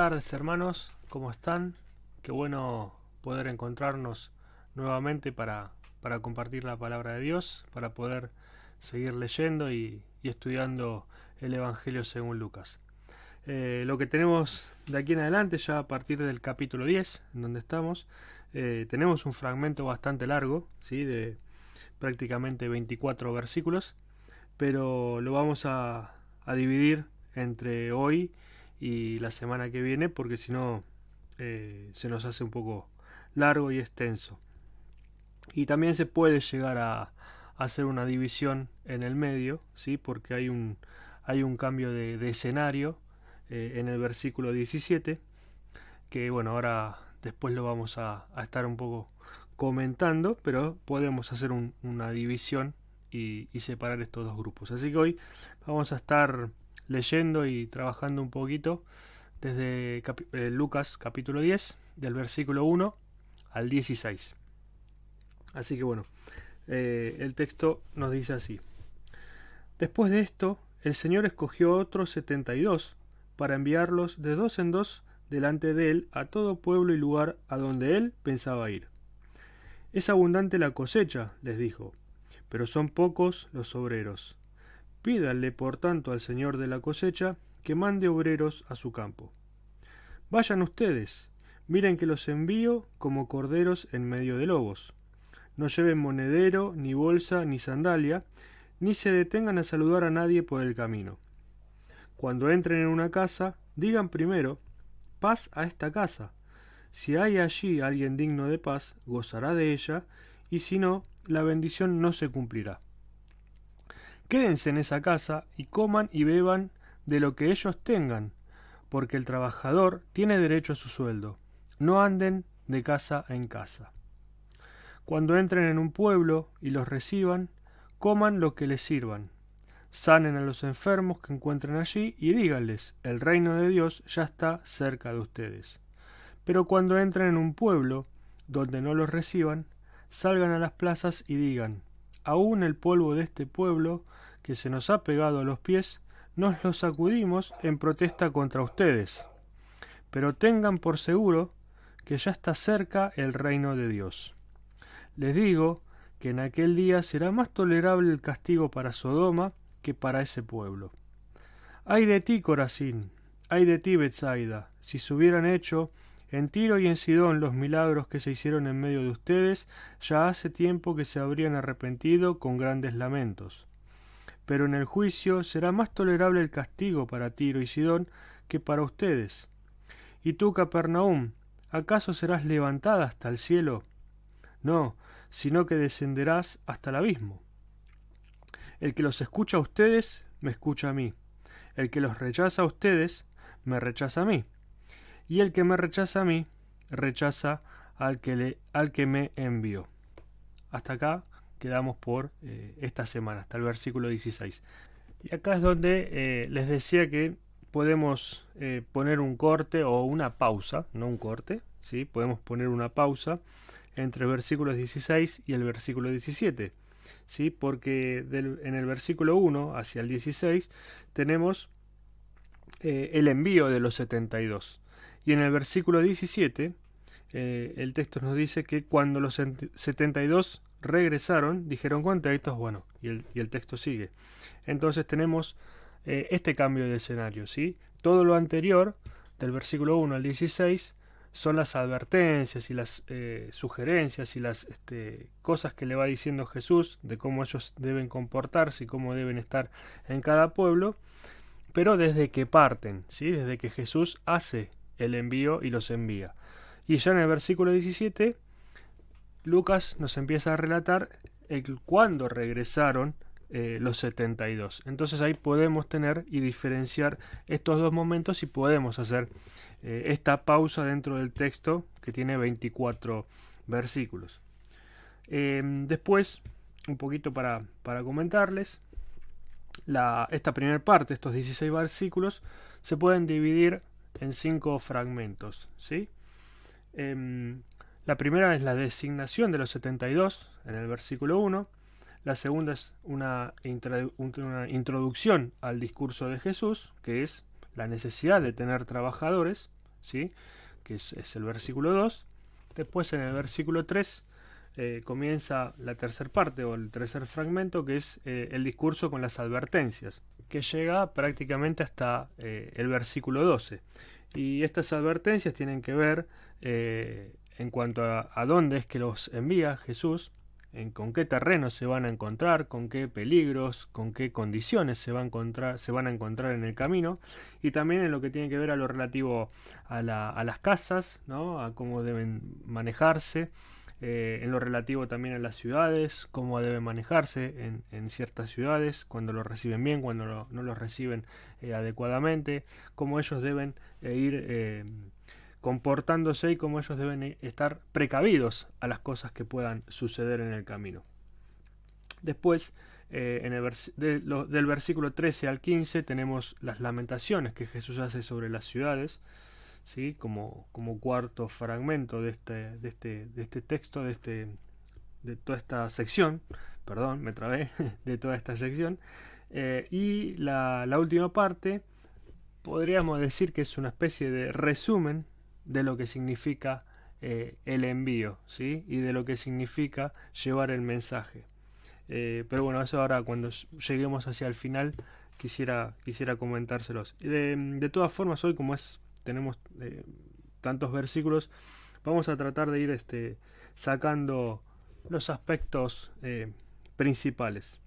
tardes, hermanos, ¿cómo están? Qué bueno poder encontrarnos nuevamente para compartir la palabra de Dios, para poder seguir leyendo y estudiando el Evangelio según Lucas. Lo que tenemos de aquí en adelante, ya a partir del capítulo 10, en donde estamos, tenemos un fragmento bastante largo, ¿sí? De prácticamente 24 versículos, pero lo vamos a dividir entre hoy y la semana que viene, porque si no se nos hace un poco largo y extenso. Y también se puede llegar a hacer una división en el medio, ¿sí? Porque hay un cambio de escenario en el versículo 17, que bueno, ahora después lo vamos a estar un poco comentando, pero podemos hacer una división y separar estos dos grupos. Así que hoy vamos a estar leyendo y trabajando un poquito desde Lucas capítulo 10, del versículo 1 al 16. Así que bueno, el texto nos dice así. Después de esto, el Señor escogió otros 72 para enviarlos de dos en dos delante de él a todo pueblo y lugar a donde él pensaba ir. Es abundante la cosecha, les dijo, pero son pocos los obreros. Pídanle por tanto al Señor de la cosecha que mande obreros a su campo. Vayan ustedes, miren que los envío como corderos en medio de lobos. No lleven monedero, ni bolsa, ni sandalia, ni se detengan a saludar a nadie por el camino. Cuando entren en una casa, digan primero, paz a esta casa. Si hay allí alguien digno de paz, gozará de ella, y si no, la bendición no se cumplirá. Quédense en esa casa y coman y beban de lo que ellos tengan, porque el trabajador tiene derecho a su sueldo. No anden de casa en casa. Cuando entren en un pueblo y los reciban, coman lo que les sirvan. Sanen a los enfermos que encuentren allí y díganles, el reino de Dios ya está cerca de ustedes. Pero cuando entren en un pueblo donde no los reciban, salgan a las plazas y digan, aún el polvo de este pueblo que se nos ha pegado a los pies, nos lo sacudimos en protesta contra ustedes. Pero tengan por seguro que ya está cerca el reino de Dios. Les digo que en aquel día será más tolerable el castigo para Sodoma que para ese pueblo. Ay de ti, Corazín, ay de ti, Betsaida, si se hubieran hecho en Tiro y en Sidón los milagros que se hicieron en medio de ustedes, ya hace tiempo que se habrían arrepentido con grandes lamentos. Pero en el juicio será más tolerable el castigo para Tiro y Sidón que para ustedes. Y tú, Capernaum, ¿acaso serás levantada hasta el cielo? No, sino que descenderás hasta el abismo. El que los escucha a ustedes, me escucha a mí. El que los rechaza a ustedes, me rechaza a mí. Y el que me rechaza a mí, rechaza al que me envió. Hasta acá quedamos por esta semana, hasta el versículo 16. Y acá es donde les decía que podemos poner un corte o una pausa, no un corte, ¿sí? Podemos poner una pausa entre el versículo 16 y el versículo 17, ¿sí? Porque en el versículo 1 hacia el 16 tenemos el envío de los 72. Y en el versículo 17 el texto nos dice que cuando los 72 regresaron, dijeron contentos, bueno, y el texto sigue. Entonces tenemos este cambio de escenario, ¿sí? Todo lo anterior, del versículo 1 al 16, son las advertencias y las sugerencias y las cosas que le va diciendo Jesús de cómo ellos deben comportarse y cómo deben estar en cada pueblo, pero desde que parten, ¿sí? Desde que Jesús hace el envío y los envía. Y ya en el versículo 17, Lucas nos empieza a relatar cuándo regresaron los 72. Entonces ahí podemos tener y diferenciar estos dos momentos y podemos hacer esta pausa dentro del texto que tiene 24 versículos. Después, un poquito para comentarles, esta primera parte, estos 16 versículos, se pueden dividir en 5 fragmentos, ¿sí? La primera es la designación de los 72 en el versículo 1. La segunda es una introducción al discurso de Jesús, que es la necesidad de tener trabajadores, ¿sí? Que es el versículo 2. Después en el versículo 3 comienza la tercera parte o el tercer fragmento, que es el discurso con las advertencias, que llega prácticamente hasta el versículo 12. Y estas advertencias tienen que ver en cuanto a dónde es que los envía Jesús, con qué terreno se van a encontrar, con qué peligros, con qué condiciones se van a encontrar en el camino, y también en lo que tiene que ver a lo relativo a las casas, ¿no? A cómo deben manejarse, en lo relativo también a las ciudades, cómo deben manejarse en ciertas ciudades, cuando lo reciben bien, cuando no lo reciben adecuadamente, cómo ellos deben ir comportándose y cómo ellos deben estar precavidos a las cosas que puedan suceder en el camino. Después, del versículo 13 al 15 tenemos las lamentaciones que Jesús hace sobre las ciudades, ¿sí? Como cuarto fragmento de este texto, de toda esta sección, perdón, me trabé, de toda esta sección. Y la última parte, podríamos decir que es una especie de resumen de lo que significa el envío, ¿sí? Y de lo que significa llevar el mensaje. Pero bueno, eso ahora cuando lleguemos hacia el final quisiera comentárselos. De todas formas, hoy como tenemos tantos versículos, vamos a tratar de ir sacando los aspectos principales.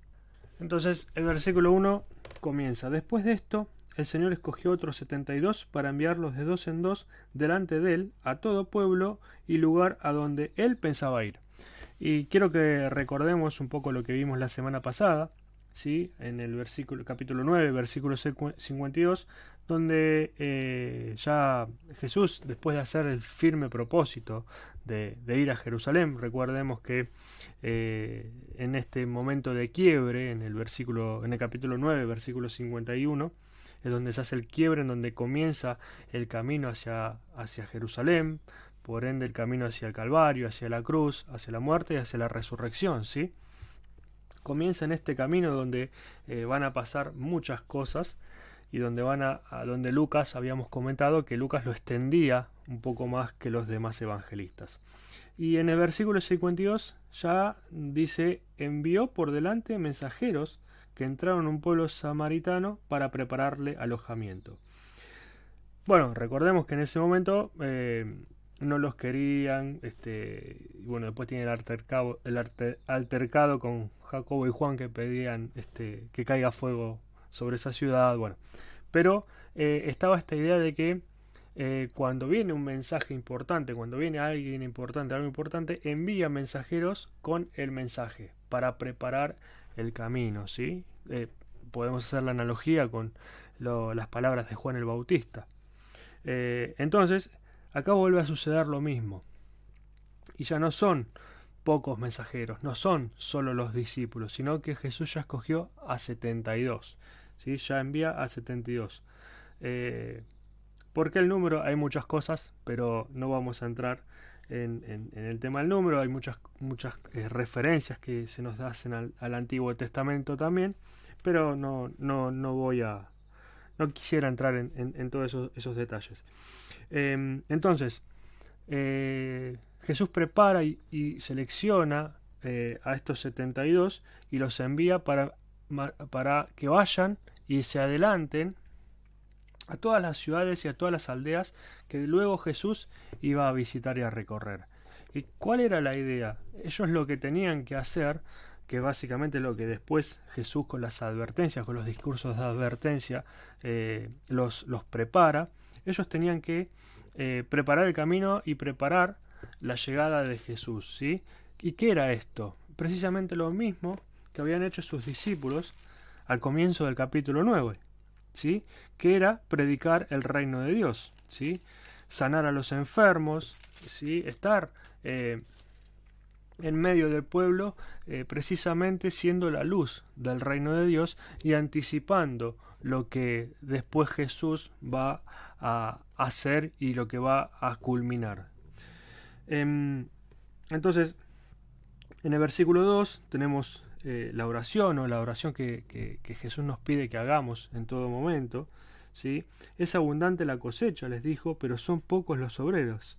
Entonces el versículo 1 comienza: después de esto el Señor escogió otros 72 para enviarlos de dos en dos delante de él a todo pueblo y lugar a donde él pensaba ir. Y quiero que recordemos un poco lo que vimos la semana pasada, ¿sí? En el capítulo 9, versículo 52, donde ya Jesús, después de hacer el firme propósito de ir a Jerusalén, recordemos que en este momento de quiebre, en el capítulo 9, versículo 51, es donde se hace el quiebre, en donde comienza el camino hacia Jerusalén, por ende el camino hacia el Calvario, hacia la cruz, hacia la muerte y hacia la resurrección, ¿sí? Comienza en este camino donde van a pasar muchas cosas y donde donde Lucas, habíamos comentado que Lucas lo extendía un poco más que los demás evangelistas. Y en el versículo 52 ya dice: envió por delante mensajeros que entraron a un pueblo samaritano para prepararle alojamiento. Bueno, recordemos que en ese momento no los querían, bueno, después tiene el altercado con Jacobo y Juan, que pedían que caiga fuego sobre esa ciudad, bueno. Pero estaba esta idea de que cuando viene un mensaje importante, cuando viene alguien importante, algo importante, envía mensajeros con el mensaje para preparar el camino, ¿sí? Podemos hacer la analogía con las palabras de Juan el Bautista. Entonces, acá vuelve a suceder lo mismo. Y ya no son pocos mensajeros, no son solo los discípulos, sino que Jesús ya escogió a 72. ¿Sí? Ya envía a 72. ¿Por qué el número? Hay muchas cosas, pero no vamos a entrar en el tema del número. Hay muchas referencias que se nos hacen al Antiguo Testamento también, pero no quisiera entrar en todos esos detalles. Entonces, Jesús prepara y selecciona a estos 72 y los envía para que vayan y se adelanten a todas las ciudades y a todas las aldeas que luego Jesús iba a visitar y a recorrer. ¿Y cuál era la idea? Ellos lo que tenían que hacer, que básicamente lo que después Jesús con las advertencias, con los discursos de advertencia, los prepara. Ellos tenían que preparar el camino y preparar la llegada de Jesús, ¿sí? ¿Y qué era esto? Precisamente lo mismo que habían hecho sus discípulos al comienzo del capítulo 9, ¿sí? Que era predicar el reino de Dios, ¿sí? Sanar a los enfermos, ¿sí? Estar en medio del pueblo, precisamente siendo la luz del reino de Dios y anticipando lo que después Jesús va a hacer y lo que va a culminar. Entonces, en el versículo 2 tenemos la oración que Jesús nos pide que hagamos en todo momento, ¿sí? Es abundante la cosecha, les dijo, pero son pocos los obreros.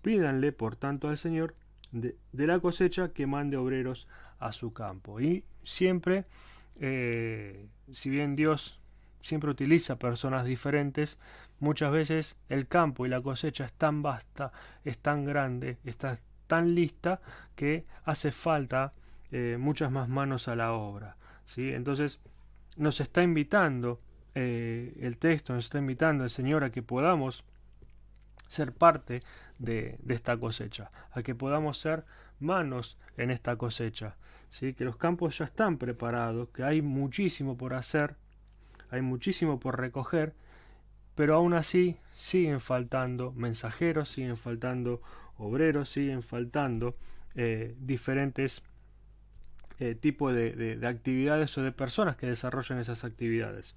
Pídanle, por tanto, al Señor de la cosecha que mande obreros a su campo. Y siempre, si bien Dios siempre utiliza personas diferentes, muchas veces el campo y la cosecha es tan vasta, es tan grande, está tan lista que hace falta muchas más manos a la obra, ¿sí? Entonces nos está invitando el texto, nos está invitando el Señor a que podamos ser parte de esta cosecha, a que podamos ser manos en esta cosecha, ¿sí? Que los campos ya están preparados, que hay muchísimo por hacer, hay muchísimo por recoger, pero aún así siguen faltando mensajeros, siguen faltando obreros, siguen faltando diferentes tipos de actividades o de personas que desarrollen esas actividades.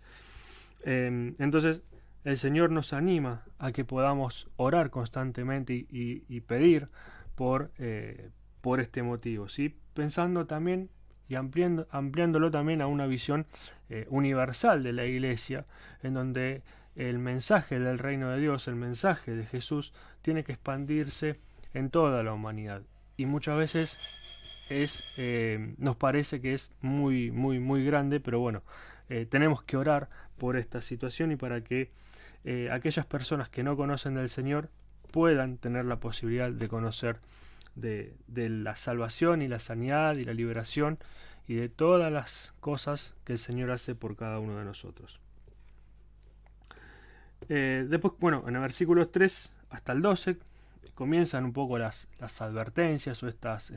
Entonces el Señor nos anima a que podamos orar constantemente y pedir por este motivo, ¿sí? Pensando también y ampliándolo también a una visión universal de la Iglesia, en donde el mensaje del reino de Dios, el mensaje de Jesús, tiene que expandirse en toda la humanidad. Y muchas veces nos parece que es muy, muy, muy grande, pero bueno, tenemos que orar por esta situación y para que aquellas personas que no conocen del Señor puedan tener la posibilidad de conocer de la salvación y la sanidad y la liberación y de todas las cosas que el Señor hace por cada uno de nosotros. Después, bueno, en el versículo 3 hasta el 12 comienzan un poco las advertencias o estas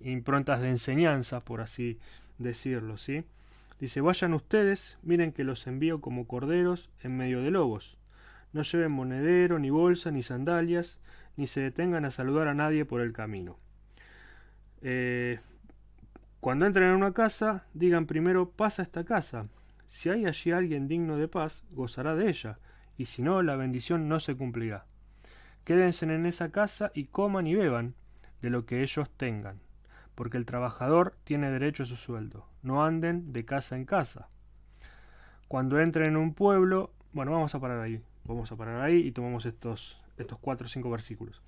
improntas de enseñanza, por así decirlo, ¿sí? Dice: vayan ustedes, miren que los envío como corderos en medio de lobos. No lleven monedero, ni bolsa, ni sandalias, ni se detengan a saludar a nadie por el camino. Cuando entren en una casa, digan primero: paz a esta casa. Si hay allí alguien digno de paz, gozará de ella, y si no, la bendición no se cumplirá. Quédense en esa casa y coman y beban de lo que ellos tengan, porque el trabajador tiene derecho a su sueldo. No anden de casa en casa. Cuando entren en un pueblo, bueno, vamos a parar ahí y tomamos estos 4 o 5 versículos.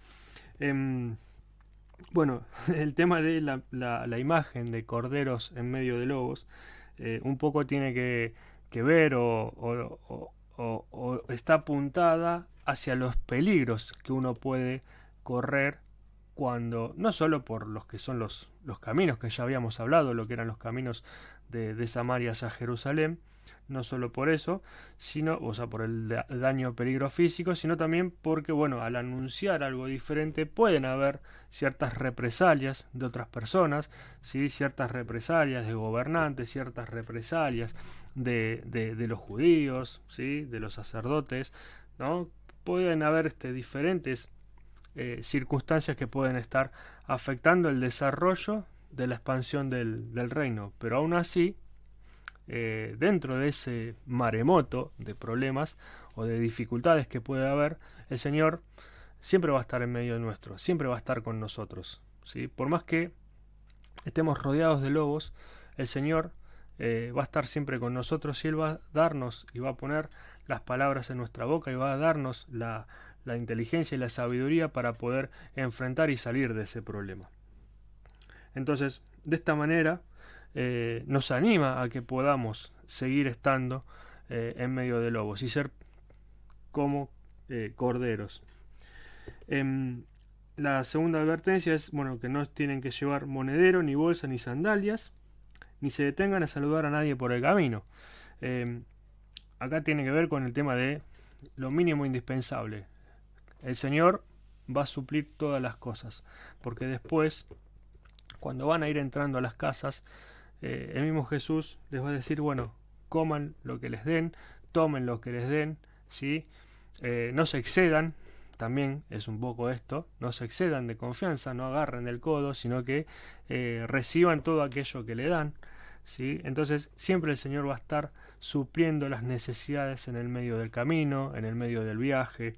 Bueno, el tema de la imagen de corderos en medio de lobos, un poco tiene que ver o está apuntada hacia los peligros que uno puede correr cuando, no solo por los que son los caminos que ya habíamos hablado, lo que eran los caminos de Samaria hacia Jerusalén, no solo por eso, sino, o sea, por el daño o peligro físico, sino también porque, bueno, al anunciar algo diferente pueden haber ciertas represalias de otras personas, ¿sí? Ciertas represalias de gobernantes, ciertas represalias de los judíos, ¿sí? De los sacerdotes, ¿no? Pueden haber diferentes circunstancias que pueden estar afectando el desarrollo de la expansión del reino, pero aún así, dentro de ese maremoto de problemas o de dificultades que puede haber, el Señor siempre va a estar en medio nuestro, siempre va a estar con nosotros, ¿sí? Por más que estemos rodeados de lobos, el Señor va a estar siempre con nosotros y Él va a darnos y va a poner las palabras en nuestra boca y va a darnos la inteligencia y la sabiduría para poder enfrentar y salir de ese problema. Entonces, de esta manera, nos anima a que podamos seguir estando en medio de lobos y ser como corderos. La segunda advertencia es, bueno, que no tienen que llevar monedero, ni bolsa, ni sandalias, ni se detengan a saludar a nadie por el camino. Acá tiene que ver con el tema de lo mínimo indispensable. El Señor va a suplir todas las cosas, porque después, cuando van a ir entrando a las casas, el mismo Jesús les va a decir: bueno, coman lo que les den, tomen lo que les den, ¿sí? No se excedan, también es un poco esto, no se excedan de confianza, no agarren del codo, sino que reciban todo aquello que le dan, ¿sí? Entonces siempre el Señor va a estar supliendo las necesidades en el medio del camino, en el medio del viaje,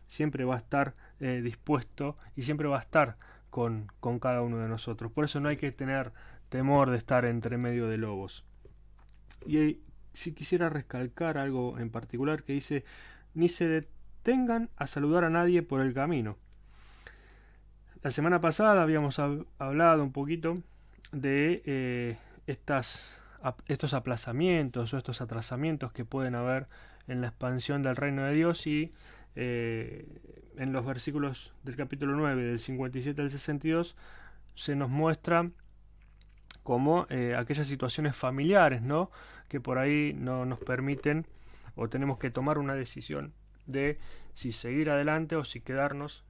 siempre va a estar dispuesto y siempre va a estar con cada uno de nosotros. Por eso no hay que tener temor de estar entre medio de lobos. Y sí quisiera recalcar algo en particular que dice, ni se detengan a saludar a nadie por el camino. La semana pasada habíamos hablado un poquito de estos aplazamientos o estos atrasamientos que pueden haber en la expansión del reino de Dios y en los versículos del capítulo 9, del 57 al 62, se nos muestra como aquellas situaciones familiares, ¿no? Que por ahí no nos permiten o tenemos que tomar una decisión de si seguir adelante o si quedarnos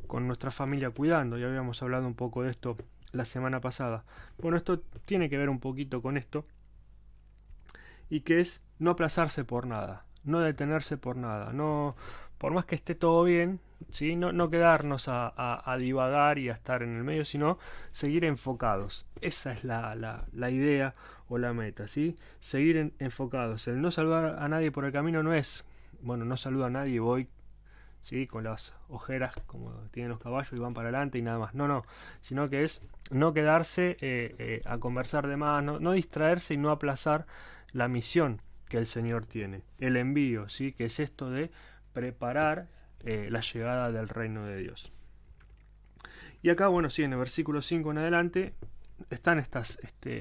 con nuestra familia cuidando. Ya habíamos hablado un poco de esto la semana pasada. Bueno, esto tiene que ver un poquito con esto, y que es no aplazarse por nada, no detenerse por nada, no, por más que esté todo bien, ¿sí? No quedarnos a divagar y a estar en el medio, sino seguir enfocados. Esa es la idea o la meta, ¿sí? Seguir enfocados. El no saludar a nadie por el camino no es, bueno, no saludo a nadie y voy, ¿sí? Con las ojeras como tienen los caballos y van para adelante y nada más. No, sino que es no quedarse a conversar de más, no distraerse y no aplazar la misión que el Señor tiene, el envío, ¿sí? Que es esto de preparar la llegada del reino de Dios. Y acá, bueno, sí, en el versículo 5 en adelante están estas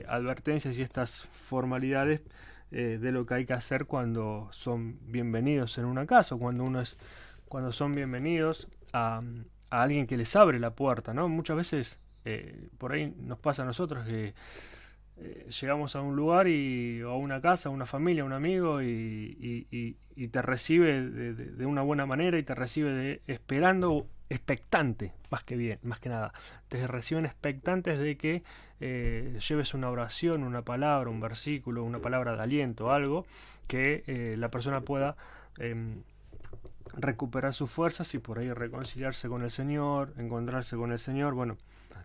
advertencias y estas formalidades de lo que hay que hacer cuando son bienvenidos en una casa, cuando son bienvenidos a alguien que les abre la puerta, ¿no? Muchas veces por ahí nos pasa a nosotros que llegamos a un lugar o a una casa, a una familia, a un amigo y te recibe de una buena manera y te recibe esperando, expectante, más que nada. Te reciben expectantes de que lleves una oración, una palabra, un versículo, una palabra de aliento, algo que la persona pueda recuperar sus fuerzas y por ahí reconciliarse con el Señor, encontrarse con el Señor, bueno,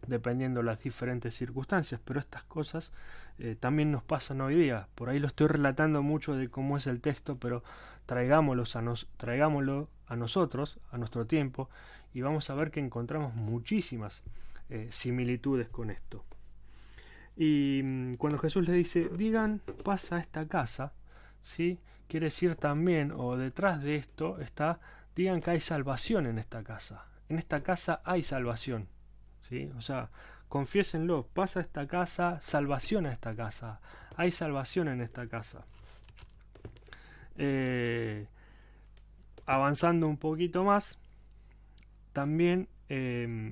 dependiendo de las diferentes circunstancias, pero estas cosas también nos pasan hoy día. Por ahí lo estoy relatando mucho de cómo es el texto, pero traigámoslo a nosotros, a nuestro tiempo, y vamos a ver que encontramos muchísimas similitudes con esto. Y cuando Jesús le dice, digan, pasa a esta casa, ¿sí? Quiere decir también, o detrás de esto está, digan que hay salvación en esta casa. En esta casa hay salvación, ¿sí? O sea, confiésenlo, pasa a esta casa, salvación a esta casa. Hay salvación en esta casa. Avanzando un poquito más, también,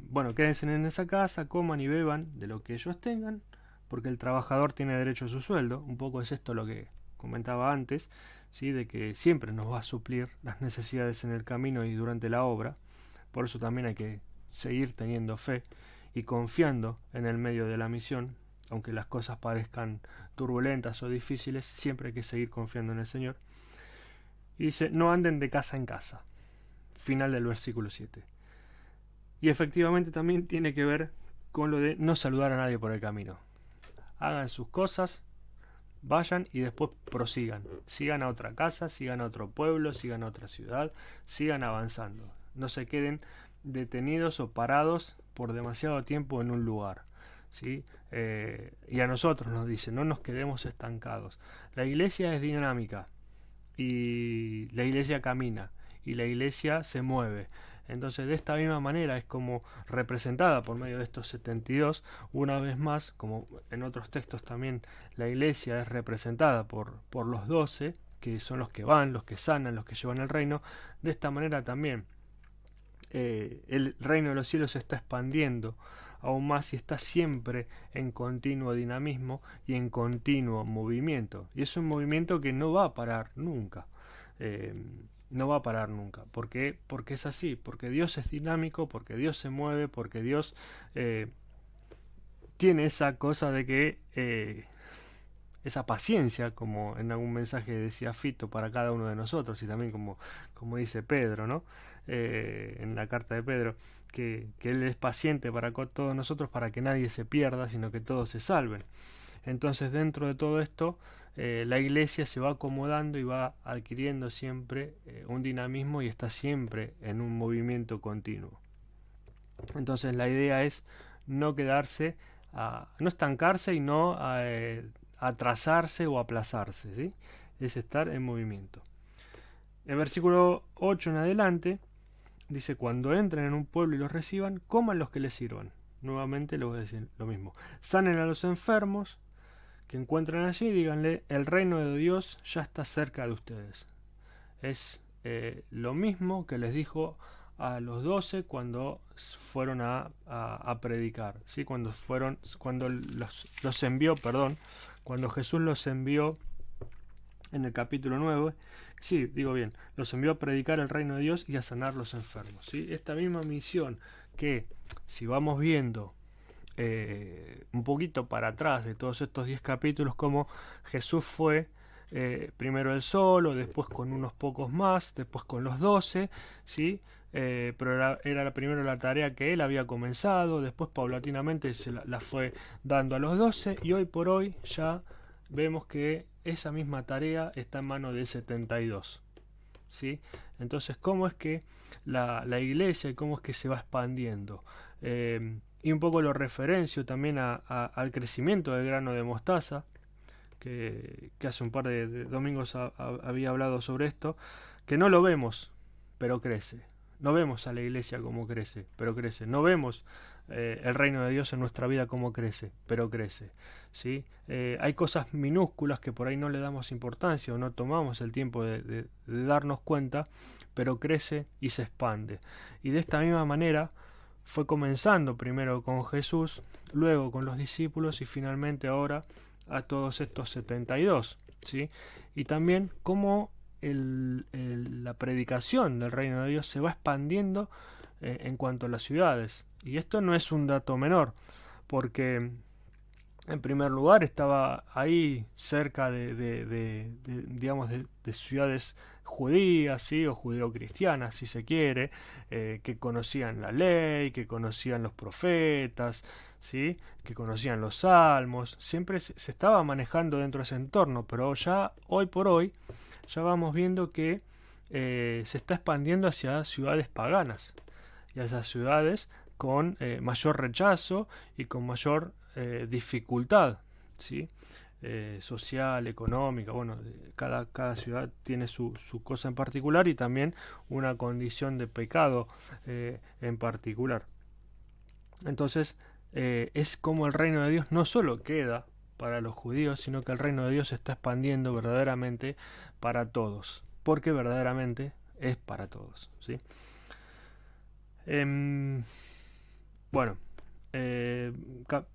bueno, quédense en esa casa, coman y beban de lo que ellos tengan, porque el trabajador tiene derecho a su sueldo. Un poco es esto lo que comentaba antes, ¿sí? De que siempre nos va a suplir las necesidades en el camino y durante la obra. Por eso también hay que seguir teniendo fe y confiando en el medio de la misión, aunque las cosas parezcan turbulentas o difíciles, siempre hay que seguir confiando en el Señor. Y dice, no anden de casa en casa. Final del versículo 7. Y efectivamente también tiene que ver con lo de no saludar a nadie por el camino. Hagan sus cosas, vayan y después prosigan. Sigan a otra casa, sigan a otro pueblo, sigan a otra ciudad, sigan avanzando. No se queden detenidos o parados por demasiado tiempo en un lugar, ¿sí? Y a nosotros nos dice, no nos quedemos estancados. La iglesia es dinámica y la iglesia camina y la iglesia se mueve. Entonces, de esta misma manera es como representada por medio de estos 72, una vez más, como en otros textos también, la iglesia es representada por los 12, que son los que van, los que sanan, los que llevan el reino. De esta manera también el reino de los cielos se está expandiendo aún más y está siempre en continuo dinamismo y en continuo movimiento. Y es un movimiento que no va a parar nunca. No va a parar nunca. ¿Por qué? Porque es así, porque Dios es dinámico, porque Dios se mueve, porque Dios tiene esa cosa de que esa paciencia, como en algún mensaje decía Fito, para cada uno de nosotros, y también como dice Pedro, ¿no? En la carta de Pedro, que Él es paciente para todos nosotros, para que nadie se pierda, sino que todos se salven. Entonces, dentro de todo esto, la iglesia se va acomodando y va adquiriendo siempre un dinamismo y está siempre en un movimiento continuo. Entonces, la idea es no quedarse, no estancarse y no atrasarse o aplazarse, ¿sí? es estar en movimiento. En versículo 8 en adelante dice: cuando entren en un pueblo y los reciban, coman los que les sirvan. Nuevamente les voy a decir lo mismo. Sanen a los enfermos que encuentren allí y díganle: el reino de Dios ya está cerca de ustedes. Es lo mismo que les dijo a los 12 cuando fueron a predicar, ¿sí? Cuando los envió, cuando Jesús los envió en el capítulo 9, sí, digo bien, los envió a predicar el reino de Dios y a sanar los enfermos, ¿sí? Esta misma misión que, si vamos viendo un poquito para atrás de todos estos 10 capítulos, como Jesús fue primero él solo, después con unos pocos más, después con los 12, ¿sí? Pero era primero la tarea que él había comenzado, después paulatinamente se la fue dando a los 12, y hoy por hoy ya vemos que esa misma tarea está en manos de 72, ¿sí? Entonces, ¿cómo es que la iglesia y cómo es que se va expandiendo? Y un poco lo referencio también al crecimiento del grano de mostaza, que hace un par de domingos había hablado sobre esto, que no lo vemos, pero crece. No vemos a la iglesia como crece, pero crece. No vemos el reino de Dios en nuestra vida como crece, pero crece, ¿sí? Hay cosas minúsculas que por ahí no le damos importancia o no tomamos el tiempo de darnos cuenta, pero crece y se expande. Y de esta misma manera fue comenzando primero con Jesús, luego con los discípulos y finalmente ahora a todos estos 72, ¿sí? Y también cómo la predicación del reino de Dios se va expandiendo en cuanto a las ciudades. Y esto no es un dato menor, porque en primer lugar estaba ahí cerca digamos, de ciudades judías, ¿sí? O judeocristianas, si se quiere, que conocían la ley, que conocían los profetas, ¿sí? Que conocían los salmos. Siempre se estaba manejando dentro de ese entorno, pero ya hoy por hoy ya vamos viendo que se está expandiendo hacia ciudades paganas y hacia ciudades con mayor rechazo y con mayor dificultad, ¿sí? Social, económica. Bueno, cada ciudad tiene su cosa en particular y también una condición de pecado en particular. Entonces es como el reino de Dios no solo queda para los judíos, sino que el reino de Dios se está expandiendo verdaderamente para todos, porque verdaderamente es para todos, ¿sí? Bueno,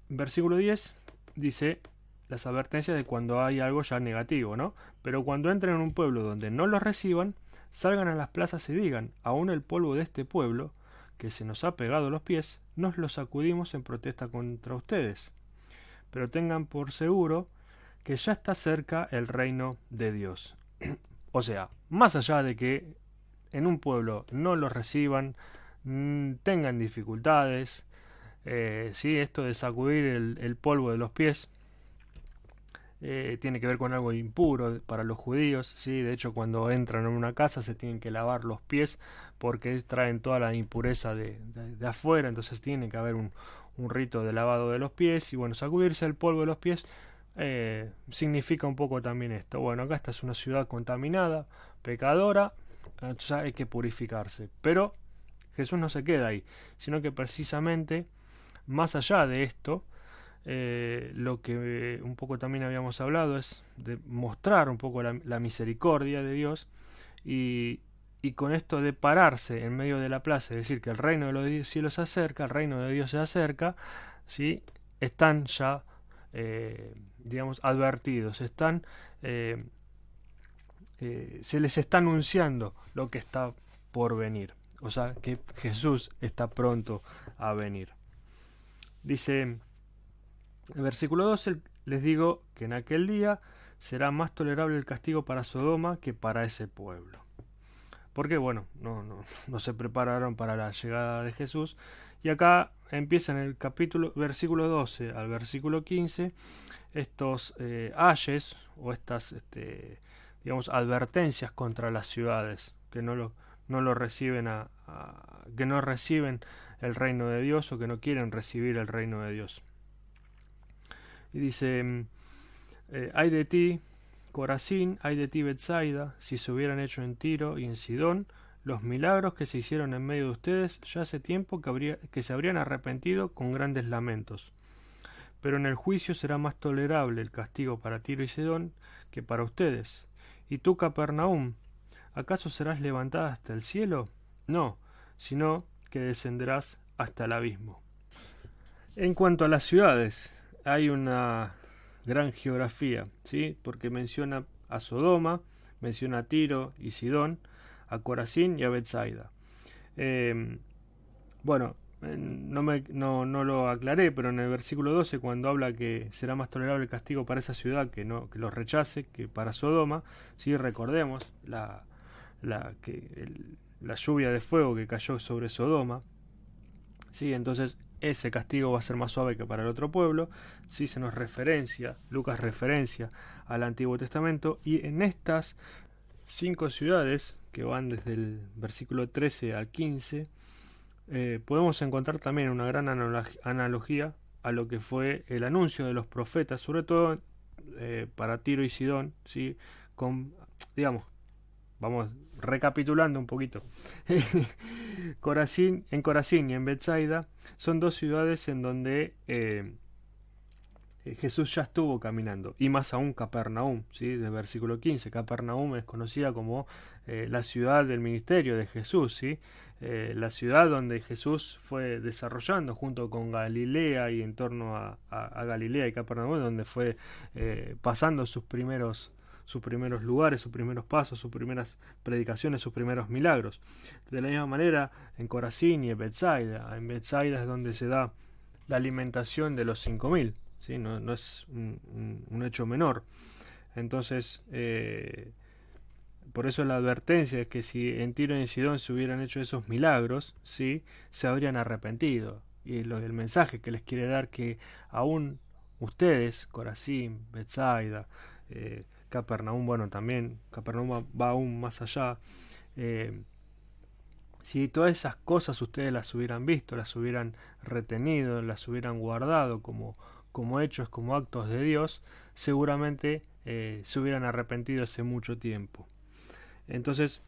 versículo 10 dice las advertencias de cuando hay algo ya negativo, ¿no? Pero cuando entren en un pueblo donde no los reciban, salgan a las plazas y digan: aún el polvo de este pueblo, que se nos ha pegado a los pies, nos lo sacudimos en protesta contra ustedes. Pero tengan por seguro que ya está cerca el reino de Dios. O sea, más allá de que en un pueblo no los reciban, tengan dificultades, ¿sí? Esto de sacudir el polvo de los pies tiene que ver con algo impuro para los judíos, ¿sí? De hecho, cuando entran en una casa se tienen que lavar los pies porque traen toda la impureza de afuera, entonces tiene que haber un rito de lavado de los pies. Y bueno, sacudirse el polvo de los pies significa un poco también esto. Bueno, acá esta es una ciudad contaminada, pecadora, entonces hay que purificarse. Pero Jesús no se queda ahí, sino que precisamente más allá de esto, lo que un poco también habíamos hablado es de mostrar un poco la misericordia de Dios y con esto de pararse en medio de la plaza, es decir, que el reino de los cielos se acerca, el reino de Dios se acerca, ¿sí? Están ya, digamos, advertidos, se les está anunciando lo que está por venir, o sea, que Jesús está pronto a venir. Dice en versículo 12: les digo que en aquel día será más tolerable el castigo para Sodoma que para ese pueblo. Porque bueno, no se prepararon para la llegada de Jesús. Y acá empieza en el versículo 12 al versículo 15 estos ayes o estas digamos, advertencias contra las ciudades que no lo reciben que no reciben el reino de Dios o que no quieren recibir el reino de Dios. Y dice: ay de ti, Corazín, ay de ti Betsaida, si se hubieran hecho en Tiro y en Sidón los milagros que se hicieron en medio de ustedes, ya hace tiempo que se habrían arrepentido con grandes lamentos. Pero en el juicio será más tolerable el castigo para Tiro y Sidón que para ustedes. ¿Y tú, Capernaum, acaso serás levantada hasta el cielo? No, sino que descenderás hasta el abismo. En cuanto a las ciudades, hay una gran geografía, ¿sí? Porque menciona a Sodoma, menciona a Tiro y Sidón, a Corazín y a Betsaida. Bueno, no lo aclaré, pero en el versículo 12, cuando habla que será más tolerable el castigo para esa ciudad que los rechace que para Sodoma, ¿sí? Recordemos la lluvia de fuego que cayó sobre Sodoma, ¿sí? Entonces ese castigo va a ser más suave que para el otro pueblo. Sí, se nos referencia, Lucas referencia al Antiguo Testamento, y en estas 5 ciudades que van desde el versículo 13 al 15 podemos encontrar también una gran analogía a lo que fue el anuncio de los profetas, sobre todo para Tiro y Sidón, ¿sí? Digamos, vamos recapitulando un poquito. En Corazín y en Betsaida son 2 ciudades en donde Jesús ya estuvo caminando, y más aún Capernaum, ¿sí? Del versículo 15. Capernaum es conocida como la ciudad del ministerio de Jesús, ¿sí? La ciudad donde Jesús fue desarrollando junto con Galilea y en torno a Galilea y Capernaum, donde fue pasando sus primeros lugares, sus primeros pasos, sus primeras predicaciones, sus primeros milagros. De la misma manera, en Corazín y en Betsaida es donde se da la alimentación de los 5.000, ¿sí? No es un hecho menor. Entonces, por eso la advertencia es que si en Tiro y en Sidón se hubieran hecho esos milagros, ¿sí? Se habrían arrepentido. Y el mensaje que les quiere dar, que aún ustedes, Corazín, Betsaida, Capernaum, bueno, también Capernaum va aún más allá. Si todas esas cosas ustedes las hubieran visto, las hubieran retenido, las hubieran guardado como hechos, como actos de Dios, seguramente se hubieran arrepentido hace mucho tiempo. Entonces,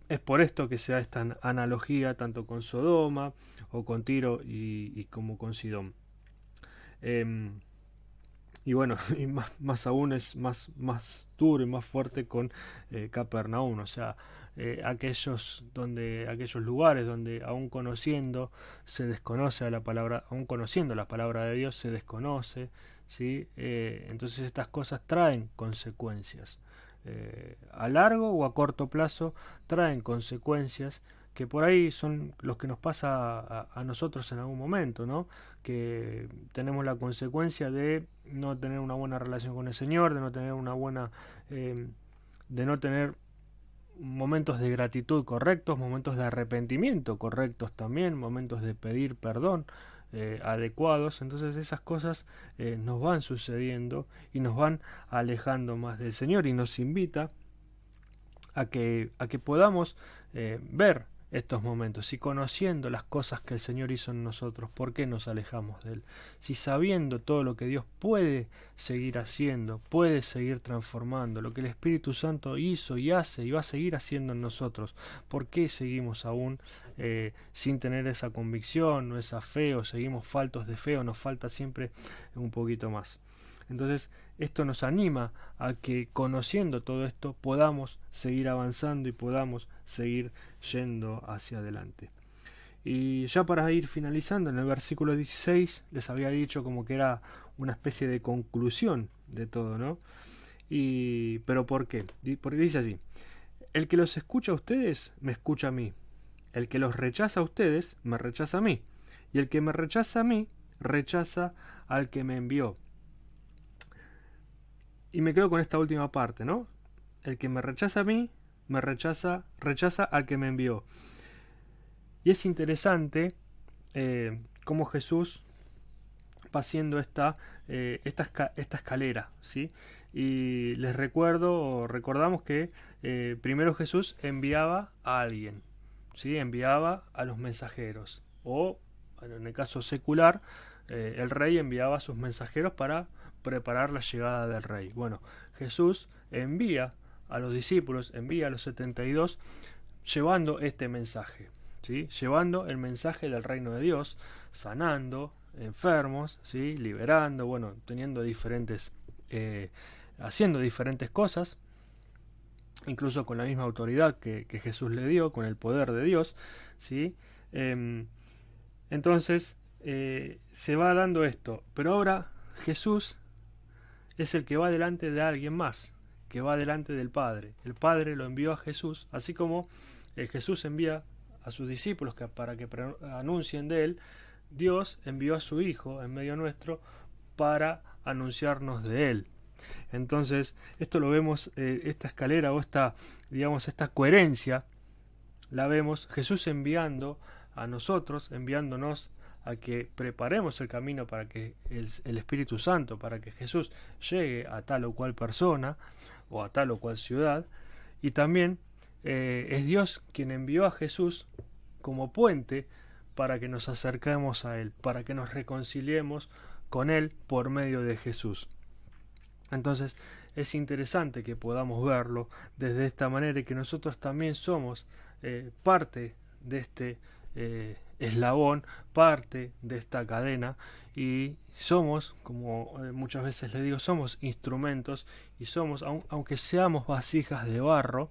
es por esto que se da esta analogía tanto con Sodoma o con Tiro y como con Sidón. Y bueno, y más aún es más duro y más fuerte con Capernaum, o sea, aquellos lugares donde aún conociendo se desconoce a la palabra, aún conociendo la palabra de Dios se desconoce, ¿sí? Entonces estas cosas traen consecuencias. A largo o a corto plazo traen consecuencias que por ahí son los que nos pasa a nosotros en algún momento, ¿no? Que tenemos la consecuencia de no tener una buena relación con el Señor, de no tener de no tener momentos de gratitud correctos, momentos de arrepentimiento correctos también, momentos de pedir perdón adecuados. Entonces esas cosas nos van sucediendo y nos van alejando más del Señor, y nos invita a que podamos ver estos momentos, y conociendo las cosas que el Señor hizo en nosotros, ¿por qué nos alejamos de Él? Si sabiendo todo lo que Dios puede seguir haciendo, puede seguir transformando, lo que el Espíritu Santo hizo y hace y va a seguir haciendo en nosotros, ¿por qué seguimos aún sin tener esa convicción o esa fe, o seguimos faltos de fe, o nos falta siempre un poquito más? Entonces, esto nos anima a que, conociendo todo esto, podamos seguir avanzando y podamos seguir yendo hacia adelante. Y ya para ir finalizando, en el versículo 16 les había dicho como que era una especie de conclusión de todo, ¿no? ¿Pero por qué? Porque dice así: el que los escucha a ustedes, me escucha a mí. El que los rechaza a ustedes, me rechaza a mí. Y el que me rechaza a mí, rechaza al que me envió. Y me quedo con esta última parte, ¿no? El que me rechaza a mí, rechaza al que me envió. Y es interesante cómo Jesús va haciendo esta escalera, ¿sí? Y recordamos que primero Jesús enviaba a alguien, ¿sí? Enviaba a los mensajeros, o en el caso secular, el rey enviaba a sus mensajeros para preparar la llegada del rey. Bueno, Jesús envía a los discípulos, envía a los 72, llevando este mensaje, ¿sí? Llevando el mensaje del reino de Dios, sanando enfermos, ¿sí? Liberando, bueno, teniendo diferentes, haciendo diferentes cosas, incluso con la misma autoridad que Jesús le dio, con el poder de Dios, ¿sí? Entonces se va dando esto, pero ahora Jesús es el que va delante de alguien más, que va delante del Padre. El Padre lo envió a Jesús, así como Jesús envía a sus discípulos para que anuncien de él. Dios envió a su Hijo en medio nuestro para anunciarnos de él. Entonces, esto lo vemos, esta escalera o esta coherencia, la vemos Jesús enviando a nosotros, enviándonos a que preparemos el camino para que el Espíritu Santo, para que Jesús llegue a tal o cual persona o a tal o cual ciudad, y también es Dios quien envió a Jesús como puente para que nos acerquemos a Él, para que nos reconciliemos con Él por medio de Jesús. Entonces es interesante que podamos verlo desde esta manera y que nosotros también somos parte de este eslabón, parte de esta cadena, y somos, como muchas veces le digo, somos instrumentos y somos, aunque seamos vasijas de barro,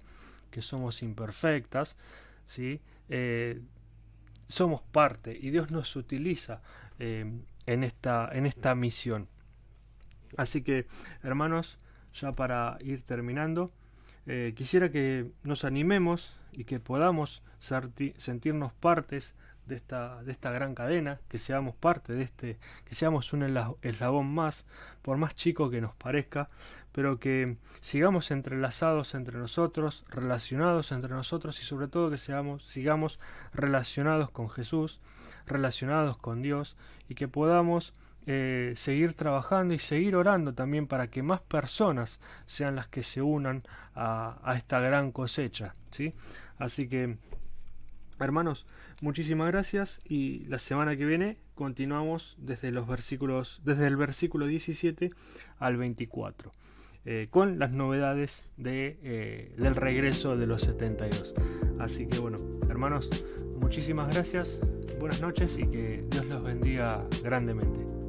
que somos imperfectas, ¿sí? Somos parte y Dios nos utiliza en esta misión. Así que, hermanos, ya para ir terminando, quisiera que nos animemos y que podamos sentirnos partes de esta gran cadena, que seamos parte de que seamos un eslabón más, por más chico que nos parezca, pero que sigamos entrelazados entre nosotros, relacionados entre nosotros y sobre todo que sigamos relacionados con Jesús, relacionados con Dios, y que podamos seguir trabajando y seguir orando también para que más personas sean las que se unan a esta gran cosecha, ¿sí? Así que, hermanos, muchísimas gracias, y la semana que viene continuamos desde el versículo 17 al 24, con las novedades del regreso de los 72. Así que bueno, hermanos, muchísimas gracias, buenas noches y que Dios los bendiga grandemente.